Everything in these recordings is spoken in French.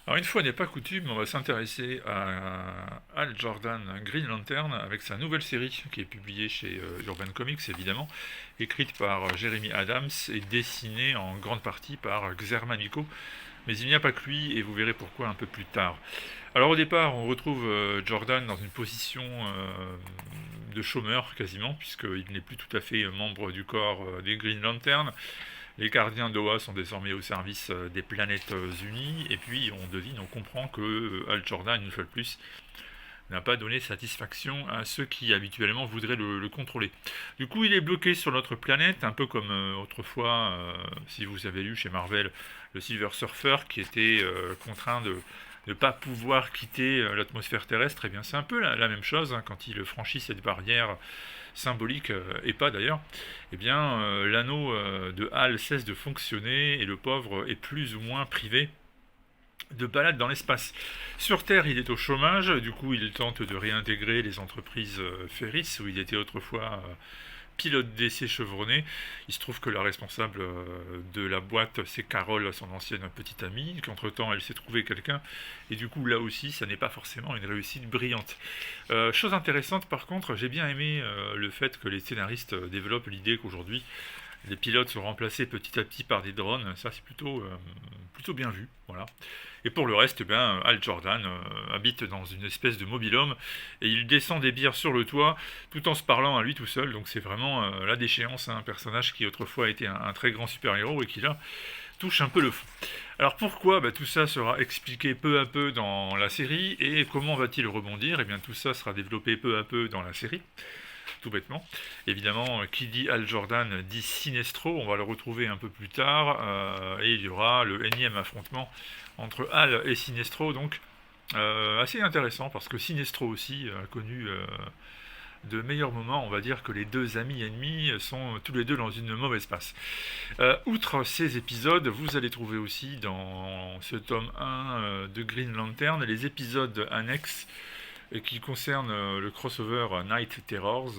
Alors une fois n'est pas coutume, on va s'intéresser à Hal Jordan Green Lantern avec sa nouvelle série qui est publiée chez Urban Comics évidemment, écrite par Jeremy Adams et dessinée en grande partie par Xermanico. Mais il n'y a pas que lui et vous verrez pourquoi un peu plus tard. Alors au départ on retrouve Jordan dans une position de chômeur quasiment puisqu'il n'est plus tout à fait membre du corps des Green Lantern. Les gardiens d'Oa sont désormais au service des planètes unies, et puis on devine, on comprend que Hal Jordan, une fois de plus, n'a pas donné satisfaction à ceux qui habituellement voudraient le contrôler. Du coup, il est bloqué sur notre planète, un peu comme autrefois, si vous avez lu chez Marvel, le Silver Surfer, qui était contraint de ne pas pouvoir quitter l'atmosphère terrestre. Et bien, c'est un peu la même chose hein, quand il franchit cette barrière symbolique, et pas d'ailleurs, eh bien, l'anneau de Hal cesse de fonctionner et le pauvre est plus ou moins privé de balade dans l'espace. Sur Terre, il est au chômage, du coup, il tente de réintégrer les entreprises Ferris, où il était autrefois pilote d'essai chevronné. Il se trouve que la responsable de la boîte, c'est Carole, son ancienne petite amie, qu'entre-temps, elle s'est trouvée quelqu'un, et du coup, là aussi, ça n'est pas forcément une réussite brillante. Chose intéressante, par contre, j'ai bien aimé le fait que les scénaristes développent l'idée qu'aujourd'hui, les pilotes sont remplacés petit à petit par des drones, ça c'est plutôt bien vu, voilà. Et pour le reste, eh bien, Hal Jordan habite dans une espèce de mobil-home et il descend des bières sur le toit tout en se parlant à lui tout seul, donc c'est vraiment la déchéance, hein, un personnage qui autrefois a été un très grand super-héros et qui là touche un peu le fond. Alors pourquoi tout ça sera expliqué peu à peu dans la série et comment va-t-il rebondir? Eh bien tout ça sera développé peu à peu dans la série tout bêtement. Évidemment, qui dit Hal Jordan dit Sinestro, on va le retrouver un peu plus tard, et il y aura le énième affrontement entre Hal et Sinestro, donc assez intéressant, parce que Sinestro aussi a connu de meilleurs moments, on va dire que les deux amis ennemis sont tous les deux dans une mauvaise passe. Outre ces épisodes, vous allez trouver aussi dans ce tome 1 de Green Lantern les épisodes annexes qui concerne le crossover Night Terrors.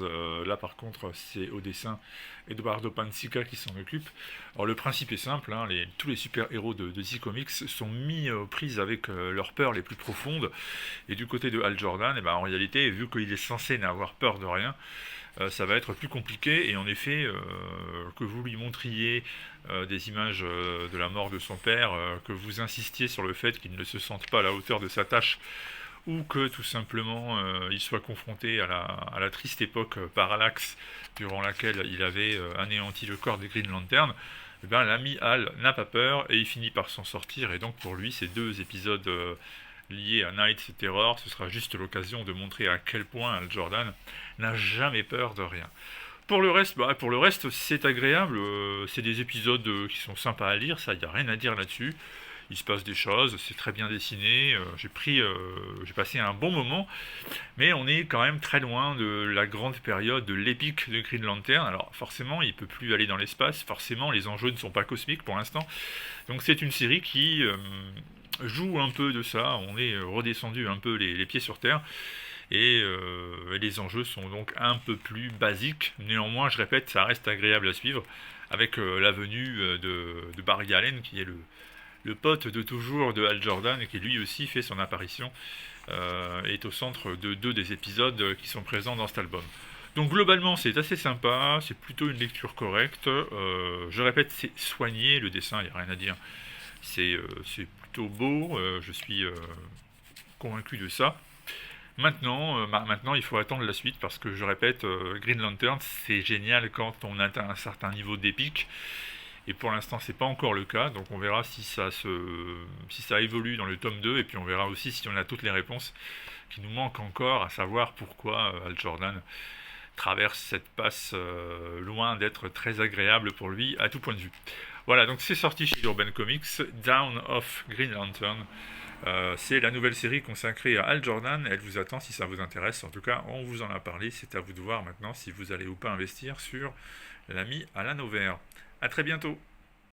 Là, par contre, c'est au dessin Eduardo Pansica qui s'en occupe. Alors, le principe est simple hein, tous les super-héros de DC Comics sont mis aux prises avec leurs peurs les plus profondes. Et du côté de Hal Jordan, eh ben, en réalité, vu qu'il est censé n'avoir peur de rien, ça va être plus compliqué. Et en effet, que vous lui montriez des images de la mort de son père, que vous insistiez sur le fait qu'il ne se sente pas à la hauteur de sa tâche, ou que tout simplement il soit confronté à la triste époque Parallax durant laquelle il avait anéanti le corps des Green Lantern, eh bien, l'ami Hal n'a pas peur et il finit par s'en sortir. Et donc pour lui, ces deux épisodes liés à Night Terror, ce sera juste l'occasion de montrer à quel point Hal Jordan n'a jamais peur de rien. Pour le reste, c'est agréable. C'est des épisodes qui sont sympas à lire, ça, il n'y a rien à dire là-dessus. Il se passe des choses, c'est très bien dessiné. J'ai passé un bon moment, mais on est quand même très loin de la grande période de l'épique de Green Lantern. Alors forcément, il peut plus aller dans l'espace. Forcément, les enjeux ne sont pas cosmiques pour l'instant. Donc c'est une série qui joue un peu de ça. On est redescendu un peu les pieds sur terre. Et les enjeux sont donc un peu plus basiques. Néanmoins, je répète, ça reste agréable à suivre avec la venue de Barry Allen, qui est le pote de toujours de Hal Jordan, et qui lui aussi fait son apparition, est au centre de deux des épisodes qui sont présents dans cet album. Donc globalement, c'est assez sympa, c'est plutôt une lecture correcte. Je répète, c'est soigné, le dessin, il n'y a rien à dire. C'est plutôt beau, je suis convaincu de ça. Maintenant, il faut attendre la suite parce que je répète, Green Lantern, c'est génial quand on atteint un certain niveau d'épique. Et pour l'instant, c'est pas encore le cas, donc on verra si ça évolue dans le tome 2, et puis on verra aussi si on a toutes les réponses qui nous manquent encore, à savoir pourquoi Hal Jordan traverse cette passe loin d'être très agréable pour lui à tout point de vue. Voilà, donc c'est sorti chez Urban Comics, Down of Green Lantern. C'est la nouvelle série consacrée à Hal Jordan. Elle vous attend si ça vous intéresse. En tout cas, on vous en a parlé. C'est à vous de voir maintenant si vous allez ou pas investir sur l'ami Alan Over. A très bientôt.